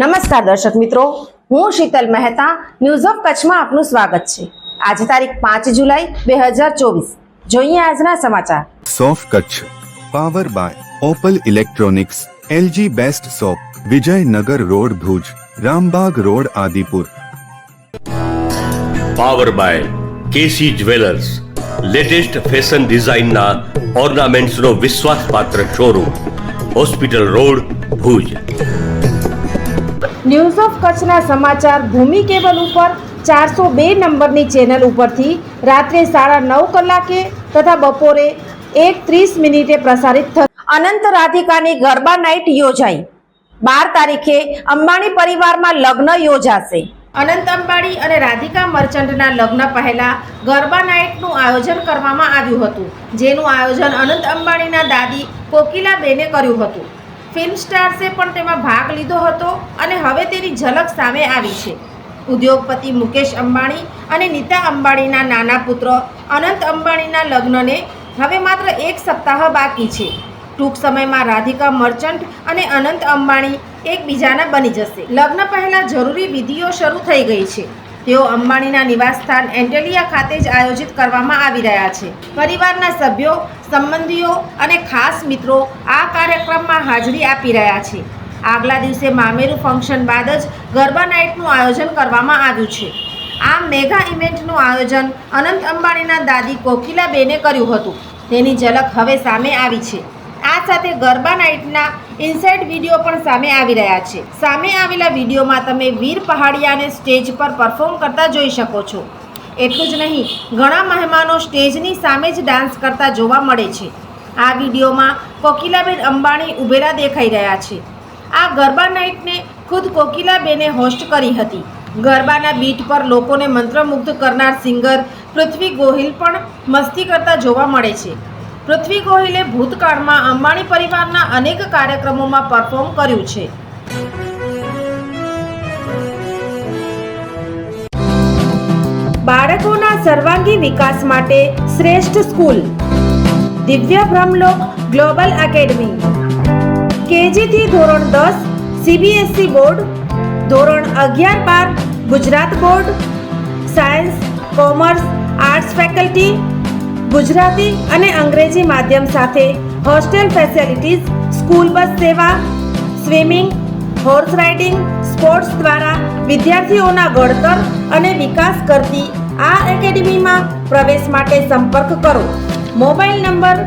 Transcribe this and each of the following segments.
નમસ્કાર દર્શક મિત્રો, હું શીતલ મહેતા ન્યૂઝ ઓફ કચ્છમાં આપનું સ્વાગત છે। આજે તારીખ 5 જુલાઈ 2024। જોઈએ આજના સમાચાર। સોફ Kutch power by Opal electronics, LG best shop, Vijaynagar road Bhuj, Rambagh road Adipur. Power by KC jewellers, latest fashion ડિઝાઇનના ઓર્નામેન્ટ્સનો વિશ્વાસપાત્ર showroom, hospital road Bhuj. News of કચ્છના સમાચાર ભૂમિ કેબલ ઉપર 402 નંબરની ચેનલ ઉપરથી રાત્રે 9:30 કલાકે તથા બપોરે 1:30 પ્રસારિત થશે। અનંત રાધિકાની ગરબા નાઇટ યોજાઈ। 12 તારીખે અંબાણી પરિવારમાં લગ્ન યોજાશે। અનંત અંબાણી અને રાધિકા મર્ચન્ટના લગ્ન પહેલા ગરબા નાઇટનું આયોજન કરવામાં આવ્યું હતું, જેનું આયોજન અનંત અંબાણીના દાદી કોકિલાબેને કર્યું હતું। ફિલ્મ સ્ટાર્સે પણ તેમાં ભાગ લીધો હતો અને હવે તેની ઝલક સામે આવી છે। ઉદ્યોગપતિ મુકેશ અંબાણી અને નીતા અંબાણીના નાના પુત્ર અનંત અંબાણીના લગ્નને હવે માત્ર 1 સપ્તાહ બાકી છે। ટૂંક સમયમાં રાધિકા મર્ચન્ટ અને અનંત અંબાણી એકબીજાના બની જશે। લગ્ન પહેલા જરૂરી વિધિઓ શરૂ થઈ ગઈ છે। તેઓ અંબાણીના નિવાસસ્થાન એન્ટેલિયા ખાતે જ આયોજિત કરવામાં આવી રહ્યા છે। પરિવારના સભ્યો, સંબંધીઓ અને ખાસ મિત્રો આ કાર્યક્રમમાં હાજરી આપી રહ્યા છે। આગલા દિવસે મામેરું ફંક્શન બાદ જ ગરબા નાઇટનું આયોજન કરવામાં આવ્યું છે। આ મેગા ઇવેન્ટનું આયોજન અનંત અંબાણીના દાદી કોકિલાબેને કર્યું હતું, તેની ઝલક હવે સામે આવી છે। આ સાથે ગરબા નાઇટના ઇનસાઇડ વિડીયો પણ સામે આવી રહ્યા છે। સામે આવેલા વિડીયોમાં તમે વીર પહાડિયાને સ્ટેજ પર પરફોર્મ કરતા જોઈ શકો છો। એટલું જ નહીં, ઘણા મહેમાનો સ્ટેજની સામે જ ડાન્સ કરતા જોવા મળે છે। આ વિડીયોમાં કોકિલાબેન અંબાણી ઉભેલા દેખાઈ રહ્યા છે। આ ગરબા નાઇટને ખુદ કોકિલાબેને હોસ્ટ કરી હતી। ગરબાના બીટ પર લોકોને મંત્રમુગ્ધ કરનાર સિંગર પૃથ્વી ગોહિલ પણ મસ્તી કરતા જોવા મળે છે। પૃથ્વી ગોહિલે ભૂતકાળમાં અંબાણી પરિવારના અનેક કાર્યક્રમોમાં પરફોર્મ કર્યું છે। બાળકોના સર્વાંગી વિકાસ માટે શ્રેષ્ઠ સ્કૂલ દિવ્ય બ્રહ્મલોક ગ્લોબલ એકેડમી। કેજી થી ધોરણ 10 સીબીએસઈ બોર્ડ, ધોરણ 11-12 Gujarat board, science, commerce, arts faculty, Gujarati અને અંગ્રેજી માધ્યમ સાથે હોસ્ટેલ ફેસિલિટીઝ, સ્કૂલ બસ સેવા, સ્વિમિંગ, હોર્સ રાઇડિંગ, સ્પોર્ટ્સ દ્વારા વિદ્યાર્થીઓના ઘડતર અને વિકાસ કરતી આ એકેડમીમાં પ્રવેશ માટે સંપર્ક કરો। Mobile number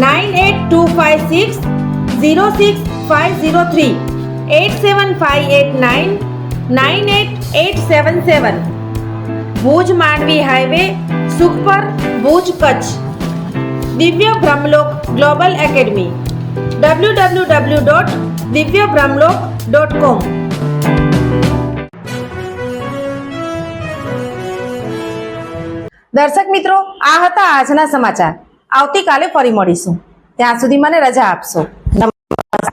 9825606503, 8758998877। Bhuj Mandvi highway, Sukhpar, Bhuj, Kutch. દિવ્ય બ્રહ્મલોક ગ્લોબલ એકેડમી, www.divyabrahmlok.com। દર્શક મિત્રો, આ હતા આજના સમાચાર। આવતીકાલે ફરી મળીશું, ત્યાં સુધી મને રજા આપશો। નમસ્કાર।